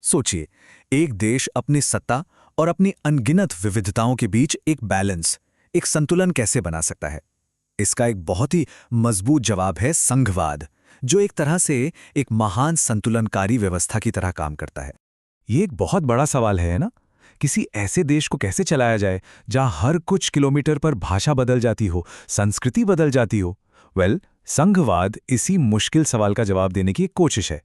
सोचिए, एक देश अपनी सत्ता और अपनी अनगिनत विविधताओं के बीच एक बैलेंस, एक संतुलन कैसे बना सकता है? इसका एक बहुत ही मजबूत जवाब है संघवाद, जो एक तरह से एक महान संतुलनकारी व्यवस्था की तरह काम करता है। ये एक बहुत बड़ा सवाल है ना? किसी ऐसे देश को कैसे चलाया जाए जहां हर कुछ किलोमीटर पर भाषा बदल जाती हो, संस्कृति बदल जाती हो? संघवाद इसी मुश्किल सवाल का जवाब देने की एक कोशिश है।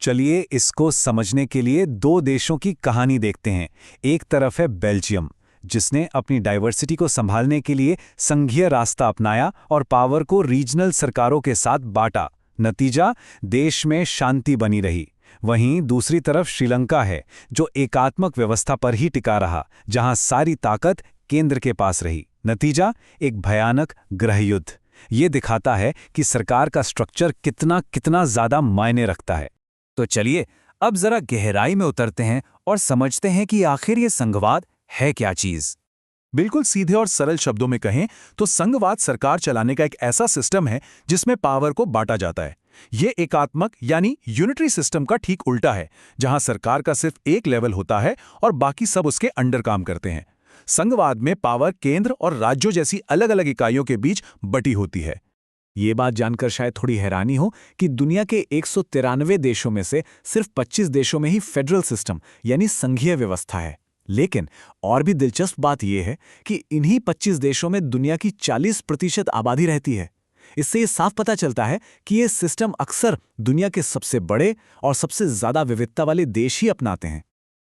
चलिए इसको समझने के लिए दो देशों की कहानी देखते हैं। एक तरफ है बेल्जियम, जिसने अपनी डाइवर्सिटी को संभालने के लिए संघीय रास्ता अपनाया और पावर को रीजनल सरकारों के साथ बांटा। नतीजा, देश में शांति बनी रही। वहीं दूसरी तरफ श्रीलंका है, जो एकात्मक व्यवस्था पर ही टिका रहा, जहां सारी ताकत केंद्र के पास रही। नतीजा, एक भयानक गृहयुद्ध। ये दिखाता है कि सरकार का स्ट्रक्चर कितना ज्यादा मायने रखता है। तो चलिए अब जरा गहराई में उतरते हैं और समझते हैं कि आखिर ये संघवाद है क्या चीज। बिल्कुल सीधे और सरल शब्दों में कहें तो संघवाद सरकार चलाने का एक ऐसा सिस्टम है जिसमें पावर को बांटा जाता है। ये एकात्मक यानी यूनिटरी सिस्टम का ठीक उल्टा है, जहां सरकार का सिर्फ एक लेवल होता है और बाकी सब उसके अंडर काम करते हैं। संघवाद में पावर केंद्र और राज्यों जैसी अलग अलग इकाइयों के बीच बटी होती है। ये बात जानकर शायद थोड़ी हैरानी हो कि दुनिया के 193 देशों में से सिर्फ 25 देशों में ही फेडरल सिस्टम यानी संघीय व्यवस्था है। लेकिन और भी दिलचस्प बात यह है कि इन्हीं 25 देशों में दुनिया की 40% आबादी रहती है। इससे ये साफ पता चलता है कि ये सिस्टम अक्सर दुनिया के सबसे बड़े और सबसे ज्यादा विविधता वाले देश ही अपनाते हैं।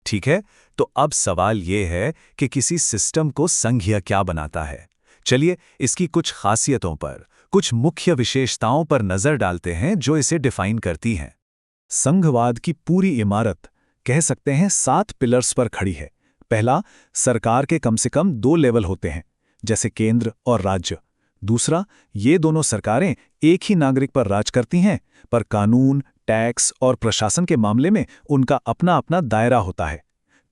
ठीक है, तो अब सवाल ये है कि किसी सिस्टम को संघीय क्या बनाता है? चलिए इसकी कुछ खासियतों पर, कुछ मुख्य विशेषताओं पर नजर डालते हैं जो इसे डिफाइन करती हैं। संघवाद की पूरी इमारत कह सकते हैं 7 पिलर्स पर खड़ी है। पहला, सरकार के कम से कम 2 लेवल होते हैं, जैसे केंद्र और राज्य। दूसरा, ये दोनों सरकारें एक ही नागरिक पर राज करती हैं, पर कानून, टैक्स और प्रशासन के मामले में उनका अपना अपना दायरा होता है।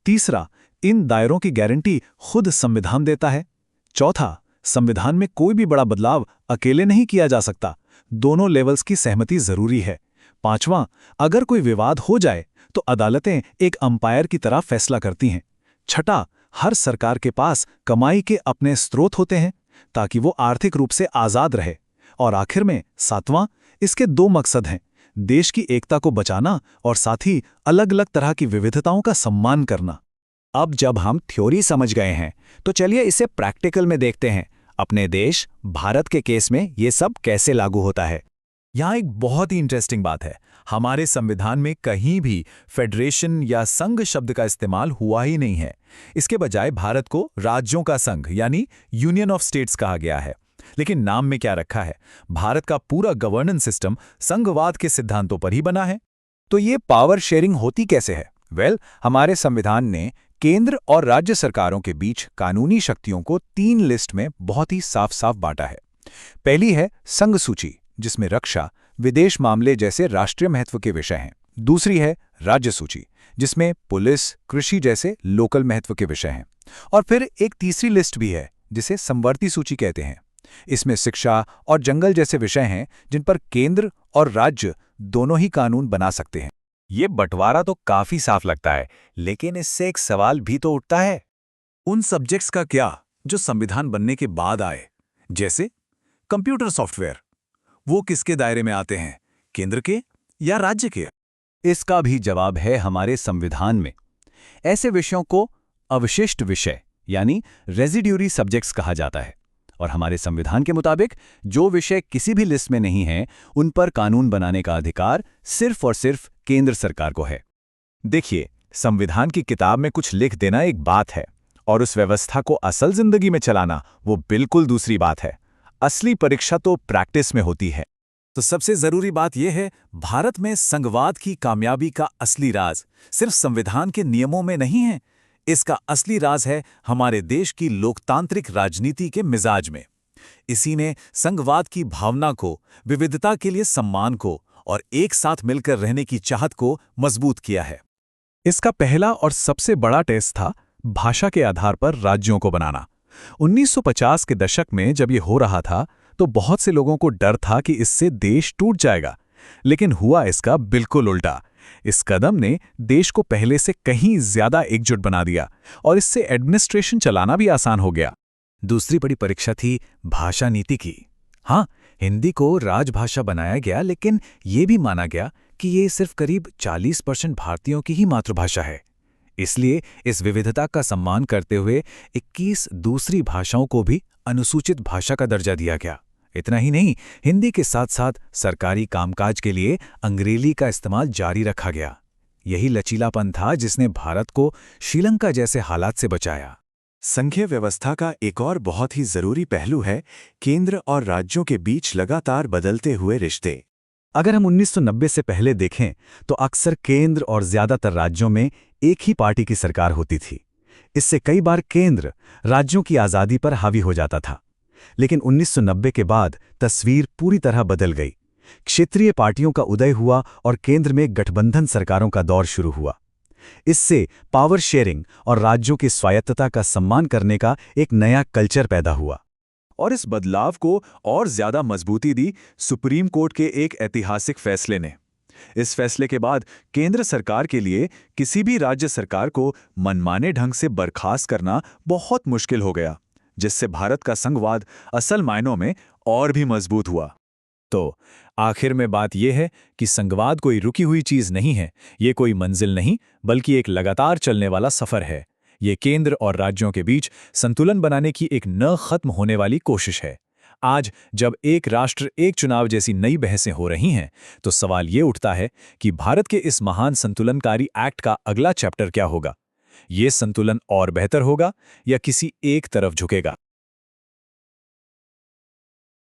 तीसरा, इन दायरों की गारंटी खुद संविधान देता है। चौथा, संविधान में कोई भी बड़ा बदलाव अकेले नहीं किया जा सकता, दोनों लेवल्स की सहमति जरूरी है। पांचवां, अगर कोई विवाद हो जाए तो अदालतें एक अंपायर की तरह फैसला करती हैं। छठा, हर सरकार के पास कमाई के अपने स्रोत होते हैं ताकि वो आर्थिक रूप से आजाद रहे। और आखिर में सातवां, इसके 2 मकसद हैं, देश की एकता को बचाना और साथ ही अलग अलग तरह की विविधताओं का सम्मान करना। अब जब हम थ्योरी समझ गए हैं तो चलिए इसे प्रैक्टिकल में देखते हैं। अपने देश भारत के केस में ये सब कैसे लागू होता है। यहाँ एक बहुत ही इंटरेस्टिंग बात है, हमारे संविधान में कहीं भी फेडरेशन या संघ शब्द का इस्तेमाल हुआ ही नहीं है। इसके बजाय भारत को राज्यों का संघ यानी यूनियन ऑफ स्टेट्स कहा गया है। लेकिन नाम में क्या रखा है? भारत का पूरा गवर्नेंस सिस्टम संघवाद के सिद्धांतों पर ही बना है। तो ये पावर शेयरिंग होती कैसे है? हमारे संविधान ने केंद्र और राज्य सरकारों के बीच कानूनी शक्तियों को 3 लिस्ट में बहुत ही साफ साफ बांटा है। पहली है संघ सूची, जिसमें रक्षा, विदेश मामले जैसे राष्ट्रीय महत्व के विषय हैं। दूसरी है राज्य सूची, जिसमें पुलिस, कृषि जैसे लोकल महत्व के विषय हैं। और फिर एक तीसरी लिस्ट भी है जिसे समवर्ती सूची कहते हैं। इसमें शिक्षा और जंगल जैसे विषय हैं जिन पर केंद्र और राज्य दोनों ही कानून बना सकते हैं। ये बंटवारा तो काफी साफ लगता है, लेकिन इससे एक सवाल भी तो उठता है, उन सब्जेक्ट्स का क्या जो संविधान बनने के बाद आए, जैसे कंप्यूटर सॉफ्टवेयर, वो किसके दायरे में आते हैं, केंद्र के या राज्य के? इसका भी जवाब है हमारे संविधान में। ऐसे विषयों को अवशिष्ट विषय यानी रेजिड्यूरी सब्जेक्ट्स कहा जाता है। और हमारे संविधान के मुताबिक जो विषय किसी भी लिस्ट में नहीं है, उन पर कानून बनाने का अधिकार सिर्फ और सिर्फ केंद्र सरकार को है। देखिए, संविधान की किताब में कुछ लिख देना एक बात है और उस व्यवस्था को असल जिंदगी में चलाना वो बिल्कुल दूसरी बात है। असली परीक्षा तो प्रैक्टिस में होती है। तो सबसे जरूरी बात यह है, भारत में संघवाद की कामयाबी का असली राज सिर्फ संविधान के नियमों में नहीं है, इसका असली राज है हमारे देश की लोकतांत्रिक राजनीति के मिजाज में। इसी ने संघवाद की भावना को, विविधता के लिए सम्मान को और एक साथ मिलकर रहने की चाहत को मजबूत किया है। इसका पहला और सबसे बड़ा टेस्ट था भाषा के आधार पर राज्यों को बनाना। 1950 के दशक में जब ये हो रहा था तो बहुत से लोगों को डर था कि इससे देश टूट जाएगा, लेकिन हुआ इसका बिल्कुल उल्टा। इस कदम ने देश को पहले से कहीं ज्यादा एकजुट बना दिया और इससे एडमिनिस्ट्रेशन चलाना भी आसान हो गया। दूसरी बड़ी परीक्षा थी भाषा नीति की। हाँ, हिंदी को राजभाषा बनाया गया, लेकिन ये भी माना गया कि ये सिर्फ करीब 40% भारतीयों की ही मातृभाषा है। इसलिए इस विविधता का सम्मान करते हुए 21 दूसरी भाषाओं को भी अनुसूचित भाषा का दर्जा दिया गया। इतना ही नहीं, हिंदी के साथ साथ सरकारी कामकाज के लिए अंग्रेजी का इस्तेमाल जारी रखा गया। यही लचीलापन था जिसने भारत को श्रीलंका जैसे हालात से बचाया। संघीय व्यवस्था का एक और बहुत ही जरूरी पहलू है केंद्र और राज्यों के बीच लगातार बदलते हुए रिश्ते। अगर हम 1990 से पहले देखें तो अक्सर केंद्र और ज्यादातर राज्यों में एक ही पार्टी की सरकार होती थी। इससे कई बार केंद्र राज्यों की आज़ादी पर हावी हो जाता था। लेकिन 1990 के बाद तस्वीर पूरी तरह बदल गई। क्षेत्रीय पार्टियों का उदय हुआ और केंद्र में गठबंधन सरकारों का दौर शुरू हुआ। इससे पावर शेयरिंग और राज्यों की स्वायत्तता का सम्मान करने का एक नया कल्चर पैदा हुआ। और इस बदलाव को और ज्यादा मजबूती दी सुप्रीम कोर्ट के एक ऐतिहासिक फैसले ने। इस फैसले के बाद केंद्र सरकार के लिए किसी भी राज्य सरकार को मनमाने ढंग से बर्खास्त करना बहुत मुश्किल हो गया, जिससे भारत का संघवाद असल मायनों में और भी मजबूत हुआ। तो आखिर में बात यह है कि संघवाद कोई रुकी हुई चीज नहीं है, ये कोई मंजिल नहीं, बल्कि एक लगातार चलने वाला सफर है। ये केंद्र और राज्यों के बीच संतुलन बनाने की एक न खत्म होने वाली कोशिश है। आज जब एक राष्ट्र एक चुनाव जैसी नई बहसें हो रही हैं, तो सवाल ये उठता है कि भारत के इस महान संतुलनकारी एक्ट का अगला चैप्टर क्या होगा? ये संतुलन और बेहतर होगा या किसी एक तरफ झुकेगा?